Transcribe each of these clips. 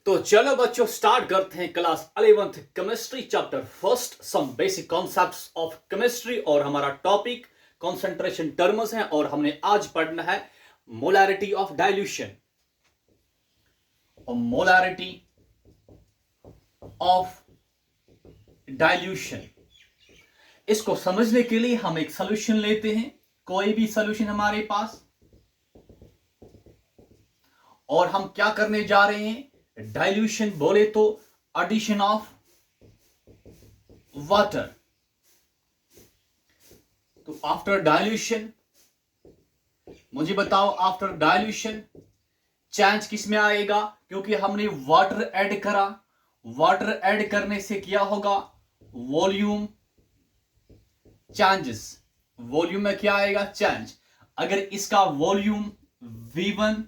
तो चलो बच्चों स्टार्ट करते हैं class 11th chemistry chapter first some basic concepts of chemistry. और हमारा टॉपिक कंसंट्रेशन टर्म्स है और हमने आज पढ़ना है molarity of dilution. Molarity of dilution, इसको समझने के लिए हम एक सॉल्यूशन लेते हैं, कोई भी सॉल्यूशन हमारे पास, और हम क्या करने जा रहे हैं, डाइल्यूशन बोले तो एडिशन ऑफ वाटर। तो आफ्टर डाइल्यूशन मुझे बताओ, आफ्टर डाइल्यूशन चेंज किस में आएगा, क्योंकि हमने वाटर ऐड करा। वाटर ऐड करने से क्या होगा, वॉल्यूम चेंजेस। वॉल्यूम में क्या आएगा, चेंज। अगर इसका वॉल्यूम V1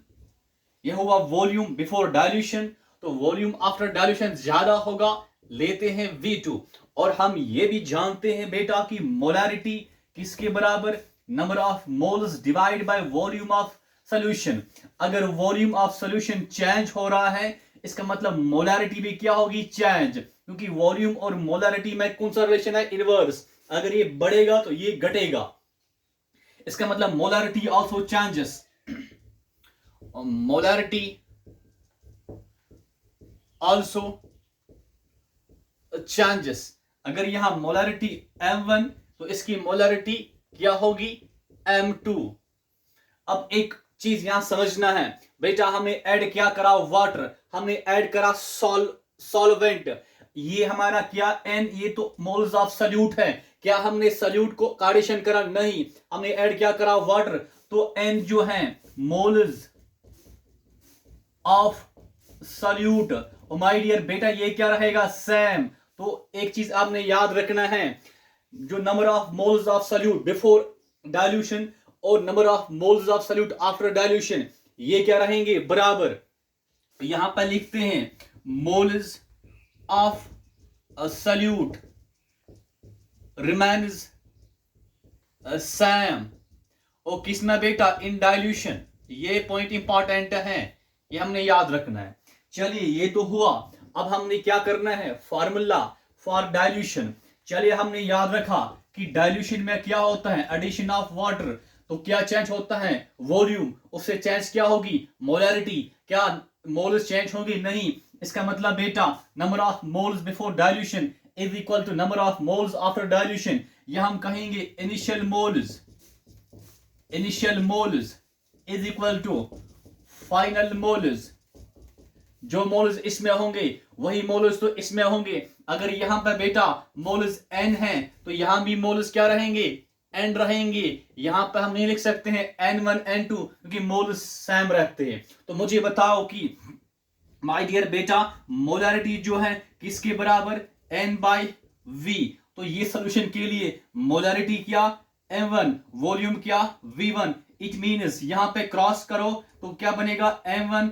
यह हुआ वॉल्यूम बिफोर डाइल्यूशन, तो वॉल्यूम आफ्टर डाइल्यूशन ज्यादा होगा, लेते हैं V2। और हम ये भी जानते हैं बेटा कि मोलैरिटी किसके बराबर, number of moles divide by volume of solution. अगर वॉल्यूम ऑफ सॉल्यूशन चेंज हो रहा है, इसका मतलब मोलैरिटी भी क्या होगी, चेंज, क्योंकि वॉल्यूम और मोलैरिटी में कौन सा रिलेशन है, इनवर्स। अगर ये बढ़ेगा तो ये घटेगा, इसका मतलब molarity also changes. Molarity also changes. अगर यहां मोलैरिटी M1 तो इसकी मोलैरिटी क्या होगी, M2। अब एक चीज यहां समझना है बेटा, हमने ऐड क्या करा, वाटर, हमने ऐड करा सॉल्वेंट। ये हमारा क्या N, ये तो मोल्स ऑफ सल्यूट है। क्या हमने सल्यूट को एडिशन करा, नहीं, हमने ऐड क्या करा, वाटर। तो N जो है moles of solute. My dear बेटा ये क्या रहेगा, सेम। तो एक चीज आपने याद रखना है, जो number of moles of solute before dilution और number of moles of solute after dilution, ये क्या रहेंगे, बराबर। यहां पर लिखते हैं moles of solute remains same. और किसमें बेटा, इन डाइल्यूशन। ये पॉइंट इंपॉर्टेंट है, ये हमने याद रखना है। चलिए ये तो हुआ, अब हमने क्या करना है, फार्मूला फॉर डाइल्यूशन। चलिए हमने याद रखा कि डाइल्यूशन में क्या होता है, एडिशन ऑफ वाटर। तो क्या चेंज होता है, वॉल्यूम, उससे चेंज क्या होगी, मोलैरिटी। क्या मोल्स चेंज होगी, नहीं। इसका मतलब बेटा number of moles before dilution is equal to number of moles after dilution. यह हम कहेंगे initial moles is equal to final moles. जो मोल्स इसमें होंगे वही मोल्स तो इसमें होंगे। अगर यहां पर बेटा मोल्स n है तो यहां भी मोल्स क्या रहेंगे, n रहेंगे। यहां पर हम नहीं लिख सकते हैं n1 n2, क्योंकि मोल्स सेम रहते हैं। तो मुझे बताओ कि माय डियर बेटा मोलैरिटी जो है किसके बराबर, n बाई v। तो ये सोल्यूशन के लिए मोलैरिटी क्या, m1, वॉल्यूम क्या, v1। इट मीन्स यहां पे क्रॉस करो तो क्या बनेगा, m1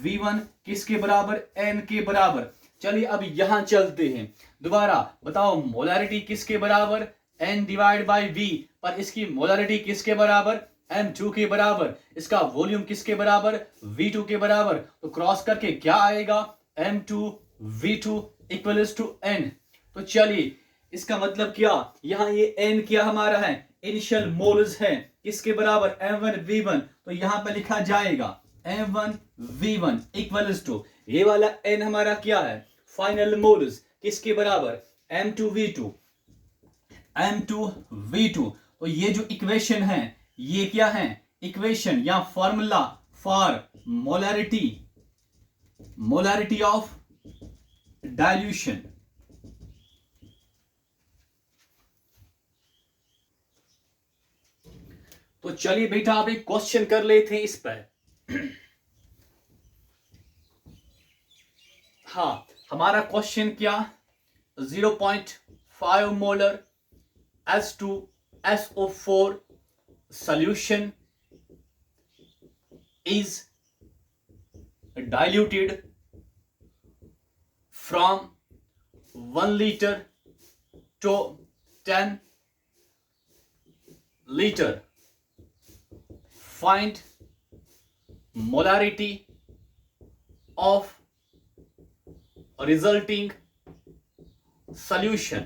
v1 किसके बराबर, n के बराबर। चलिए अब यहां चलते हैं, दोबारा बताओ मोलैरिटी किसके बराबर, n डिवाइड बाई v, पर इसकी मोलैरिटी किसके बराबर, M2 के बराबर। इसका वॉल्यूम किसके बराबर, V2 के बराबर। तो क्रॉस करके क्या आएगा, M2 V2 equals to N। तो चलिए इसका मतलब क्या, यहां ये N क्या हमारा है, इनिशियल मोल्स है, किसके बराबर, M1 V1। तो यहां पर लिखा जाएगा M1 V1 इक्वल्स टू, ये वाला N हमारा क्या है, फाइनल मोल्स, किसके बराबर, M2 V2। तो ये जो इक्वेशन है, ये क्या है, इक्वेशन या formula for molarity of dilution. तो चलिए बेटा आप एक क्वेश्चन कर लेते हैं इस पर। हाँ, हमारा क्वेश्चन क्या, 0.5 molar H2SO4 solution is diluted from 1 liter to 10 liter. Find molarity of resulting solution.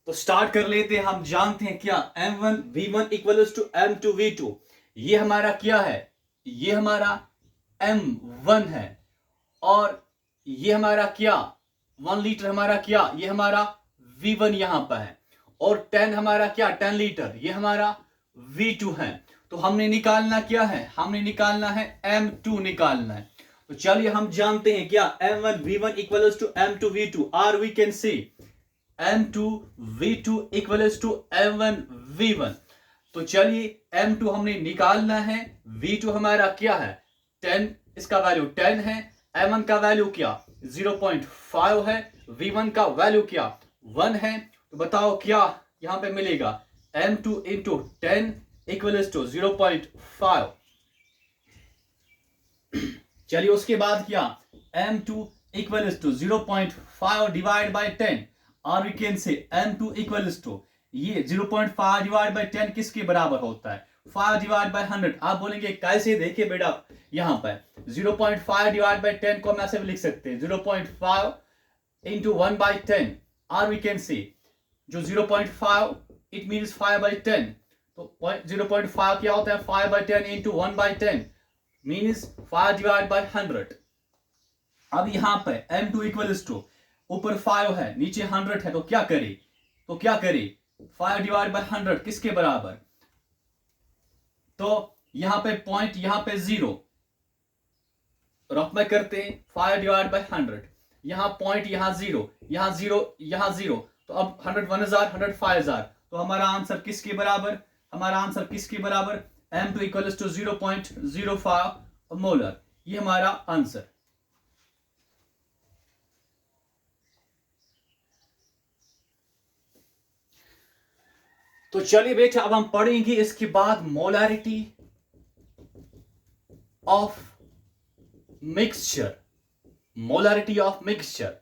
तो स्टार्ट कर लेते हैं। हम जानते हैं क्या, m1v1 इक्वल्स टू m2v2। ये हमारा क्या है, ये हमारा m1 है, और ये हमारा क्या 1 लीटर हमारा क्या, ये हमारा v1 यहां पर है, और 10 हमारा क्या 10 लीटर, ये हमारा v2 है। तो हमने निकालना क्या है, हमने निकालना है m2 निकालना है। तो चलिए हम जानते हैं क्या, m1v1 इक्वल्स टू m2v2, और we can see m2v2 equals to m1v1। तो चलिए m2 हमने निकालना है, v2 हमारा क्या है 10, इसका वैल्यू 10 है, m1 का वैल्यू क्या 0.5 है, v1 का वैल्यू क्या 1 है। तो बताओ क्या यहां पे मिलेगा, m2 इंटू 10 इक्वल्स टू 0.5। चलिए उसके बाद क्या, m2 equals to 0.5 divide by 10, और we can say m2 equals to, ये 0.5 डिवाइड बाय 10 किसके बराबर होता है, 5 डिवाइड बाय 100। आप बोलेंगे कैसे, देखिए बेटा यहां पर 0.5 डिवाइड बाय 10 को हम ऐसे भी लिख सकते हैं 0.5 इंटू 1 बाय 10, और वी कैन से जो 0.5 इट मीन्स 5 बाय 10। तो 0.5 क्या होता है 5 by 10 into 1 by 10 means 5 divide by 100। अब यहां पर m2 इक्वल्स टू, ऊपर 5 है नीचे 100 है, तो क्या करे, 5 डिवाइड बाय 100 किसके बराबर, तो यहां पे पॉइंट यहां पे 0 रफ में करते हैं, 5 डिवाइड बाय 100, यहां पॉइंट यहां 0, यहां 0, यहां 0, तो अब 100 1000 100 5000, तो हमारा आंसर किसके बराबर, हमारा आंसर किसके बराबर, m2 इक्वल्स टू 0.05 मोलर। ये हमारा आंसर। तो चलिए बेटा अब हम पढ़ेंगे इसके बाद molarity of mixture, molarity of mixture,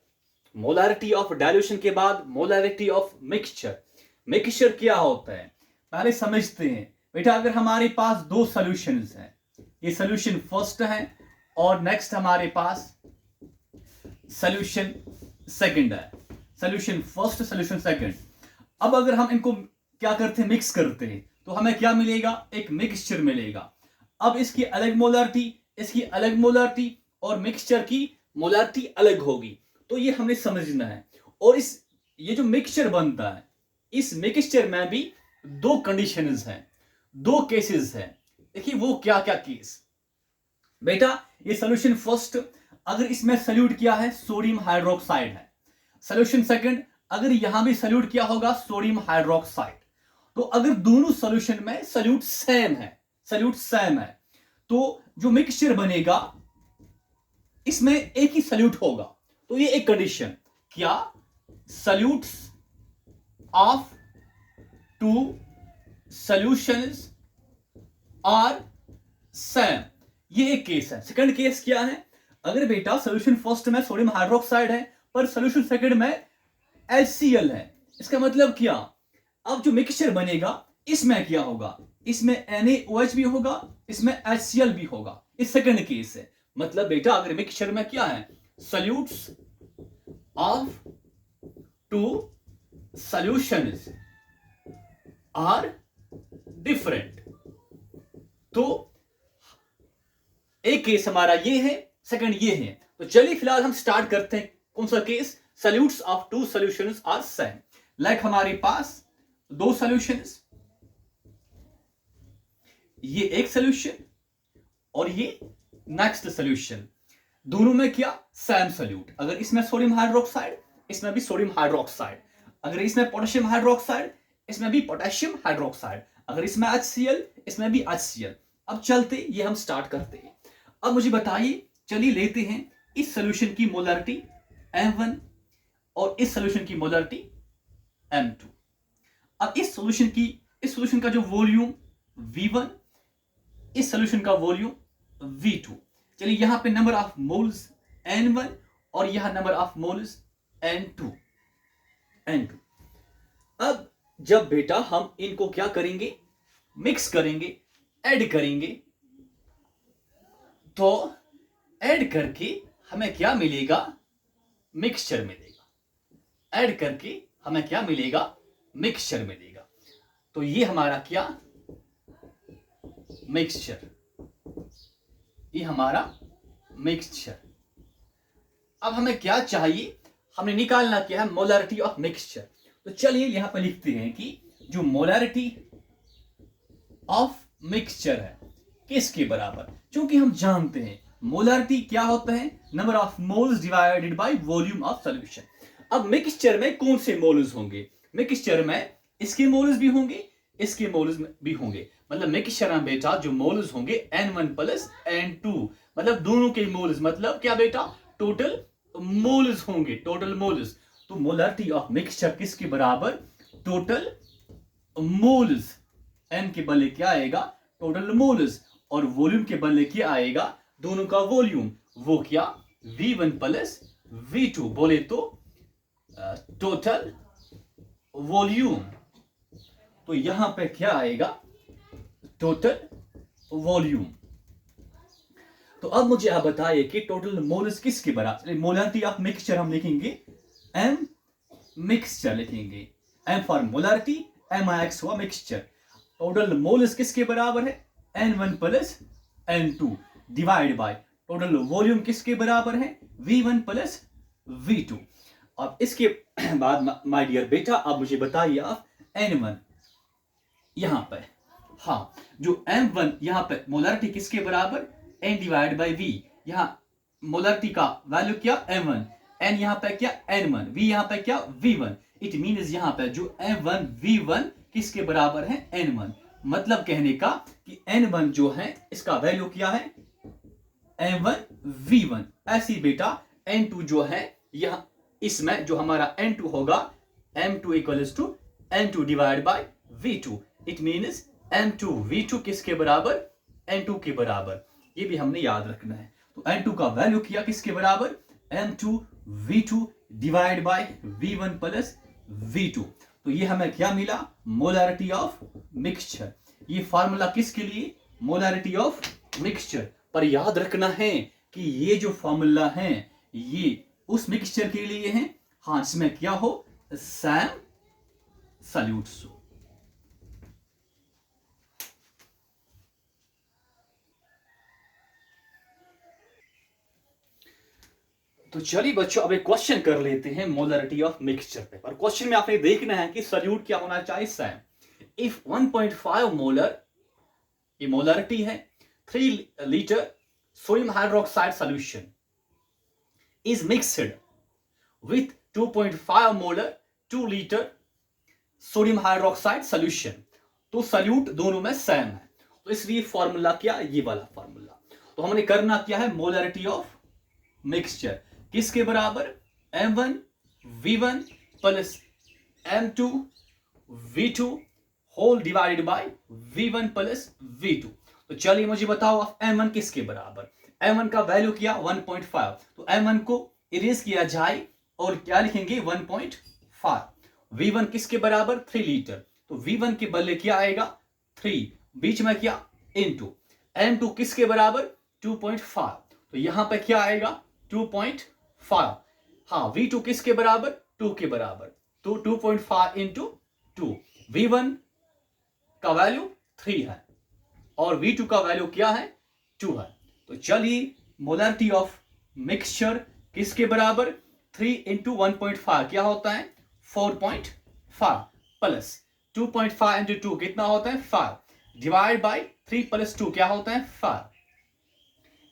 molarity of dilution के बाद मोलारिटी ऑफ मिक्सचर। मिक्सचर क्या होता है पहले समझते हैं बेटा। अगर हमारे पास दो सॉल्यूशंस हैं, ये सॉल्यूशन फर्स्ट है और नेक्स्ट हमारे पास सॉल्यूशन सेकंड है, सॉल्यूशन फर्स्ट सॉल्यूशन सेकंड। अब अगर हम इनको क्या करते हैं, मिक्स करते हैं, तो हमें क्या मिलेगा, एक मिक्सचर मिलेगा। अब इसकी अलग मोलारिटी, इसकी अलग मोलारिटी, और मिक्सचर की मोलारिटी अलग होगी। तो ये हमें समझना है। और ये जो मिक्सचर बनता है, इस मिक्सचर में भी दो कंडीशंस हैं, दो केसेस हैं। देखिए वो क्या क्या केस बेटा, ये सॉल्यूशन फर्स्ट, अगर इसमें सल्यूट किया है सोडियम हाइड्रोक्साइड है, सॉल्यूशन सेकंड अगर यहां भी सल्यूट किया होगा सोडियम हाइड्रोक्साइड। तो अगर दोनों सॉल्यूशन में सल्यूट सेम है, सल्यूट सेम है, तो जो मिक्सचर बनेगा इसमें एक ही सल्यूट होगा। तो ये एक कंडीशन, क्या solutes of two solutions are same, ये एक केस है। सेकंड केस क्या है, अगर बेटा सॉल्यूशन फर्स्ट में सोडियम हाइड्रोक्साइड है पर सॉल्यूशन सेकंड में HCl है, इसका मतलब क्या, अब जो मिक्सचर बनेगा इसमें क्या होगा, इसमें NaOH भी होगा, इसमें HCl भी होगा। इस सेकंड केस है। मतलब बेटा अगर मिक्सचर में क्या है, solutes of two solutions are different, तो एक केस हमारा ये है, सेकंड ये है। तो चलिए फिलहाल हम स्टार्ट करते हैं, कौन सा case, solutes of two solutions are same. Like हमारे पास दो सॉल्यूशंस, ये एक सॉल्यूशन और ये नेक्स्ट सॉल्यूशन, दोनों में क्या सेम सॉल्यूट। अगर इसमें सोडियम हाइड्रोक्साइड, इसमें भी सोडियम हाइड्रोक्साइड, अगर इसमें पोटेशियम हाइड्रोक्साइड, इसमें भी पोटेशियम हाइड्रोक्साइड, अगर इसमें HCl, इसमें भी HCl। अब चलते ये हम स्टार्ट करते हैं। अब मुझे बताइए, चलिए लेते हैं इस सॉल्यूशन की मोलारिटी M1 और इस सॉल्यूशन की मोलारिटी M2। अब इस सॉल्यूशन का जो वॉल्यूम V1, इस सॉल्यूशन का वॉल्यूम V2। चलिए यहां पे नंबर ऑफ मोल्स N1 और यहां नंबर ऑफ मोल्स N2। अब जब बेटा हम इनको क्या करेंगे, मिक्स करेंगे, ऐड करेंगे, तो ऐड करके हमें क्या मिलेगा, मिक्सचर मिलेगा। ऐड करके हमें क्या मिलेगा, मिक्सचर मिलेगा। तो ये हमारा क्या, मिक्सचर, ये हमारा मिक्सचर। अब हमें क्या चाहिए, हमने निकालना क्या है, मोलैरिटी ऑफ मिक्सचर। तो चलिए यहां पर लिखते हैं कि जो मोलैरिटी ऑफ मिक्सचर है किसके बराबर, क्योंकि हम जानते हैं मोलैरिटी क्या होता है, number of moles divided by volume of solution. अब मिक्सचर में कौन से मोल्स होंगे, मिक्सचर में इसके मोल्स भी होंगे, इसके मोल्स भी होंगे। मतलब मिक्सचर में बेटा जो मोल्स होंगे N1 प्लस N2, मतलब दोनों के मोल्स, मतलब क्या बेटा, टोटल मोल्स होंगे, टोटल मोल्स। तो मोलैरिटी ऑफ मिक्सचर किसके बराबर, टोटल मोल्स। N के बदले क्या आएगा, टोटल मोल्स, और वॉल्यूम के बदले क्या आएगा, दोनों का वॉल्यूम, वो क्या, V1 प्लस V2, बोले तो टोटल वॉल्यूम। तो यहां पे क्या आएगा, टोटल वॉल्यूम। तो अब मुझे आप बताइए कि टोटल मोल्स किसके बराबर, मोलैरिटी ऑफ मिक्सचर हम लिखेंगे M मिक्सचर लिखेंगे, M फॉर मोलैरिटी, MIX हुआ मिक्सचर। टोटल मोल्स किसके बराबर है, N1 plus N2 divide by total volume किसके बराबर है, V1 प्लस V2। अब इसके बाद माय डियर बेटा अब मुझे बताइए आप N1 यहां पर, हाँ जो M1 यहां पर मोलैरिटी किसके बराबर, N डिवाइड बाय V। यहां मोलैरिटी का वैल्यू क्या, M1, N यहां पर क्या N1, V यहां पर क्या V1। इट मीन्स यहां पर जो M1 V1 किसके बराबर है, N1। मतलब कहने का कि N1 जो है इसका वैल्यू क्या है, M1 V1। ऐसी बेटा N2 जो है यह, इसमें जो हमारा N2 होगा, M2 equals to N2 divide by V2। It means M2 V2 किसके बराबर, N2 के बराबर। ये भी हमने याद रखना है। तो N2 का वैल्यू किया किसके बराबर, M2 V2 divide by V1 plus V2। तो ये हमें क्या मिला, मोलैरिटी ऑफ मिक्सचर। ये फार्मूला किसके लिए, मोलैरिटी ऑफ मिक्सचर। पर याद रखना है कि ये जो फार्मूला है ये उस मिक्सचर के लिए है, हाँ इसमें क्या हो, सैम सॉल्यूट्स हो। तो चलिए बच्चों अब एक क्वेश्चन कर लेते हैं मोलैरिटी ऑफ मिक्सचर पे। और क्वेश्चन में आपने देखना है कि सॉल्यूट क्या होना चाहिए, सैम। इफ 1.5 मोलर, ये मोलैरिटी है, 3 litre sodium hydroxide solution is mixed with 2.5 molar 2 litre sodium hydroxide solution. तो सॉल्यूट दोनों में सेम है, तो इसलिए फॉर्मूला क्या, ये वाला फॉर्मूला। तो हमने करना क्या है, मोलैरिटी ऑफ मिक्सचर किसके बराबर, M1 V1 plus M2 V2 whole divided by V1 plus V2। तो चलिए मुझे बताओ आप M1 किसके बराबर, M1 का वैल्यू किया 1.5, तो M1 को इरेज किया जाए और क्या लिखेंगे 1.5। V1 किसके बराबर 3 लीटर, तो V1 के बदले क्या आएगा 3, बीच में क्या इनटू। M2 किसके बराबर 2.5, तो यहां पे क्या आएगा 2.5। हाँ V2 किसके बराबर 2 के बराबर, तो 2.5 इंटू 2। V1 का वैल्यू 3 है और V2 का वैल्यू क्या है 2 है। तो चलिए मोलैरिटी ऑफ मिक्सचर किसके बराबर 3 इंटू 1.5 क्या होता है 4.5 प्लस 2.5 इंटू 2 कितना होता है 5 डिवाइड बाय 3 प्लस 2 क्या होता है 5।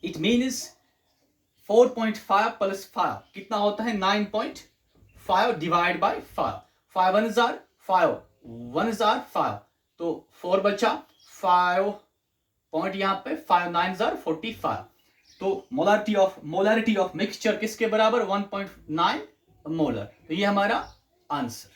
इट मीन्स 4.5 प्लस 5 कितना होता है 9.5 डिवाइड बाय 5। 5 1 जार 5 1 जार 5, तो 4 बचा 5 पॉइंट यहां पे 5 9 जार 45। तो मोलैरिटी ऑफ मिक्सचर किसके बराबर 1.9 मोलर। तो ये हमारा आंसर।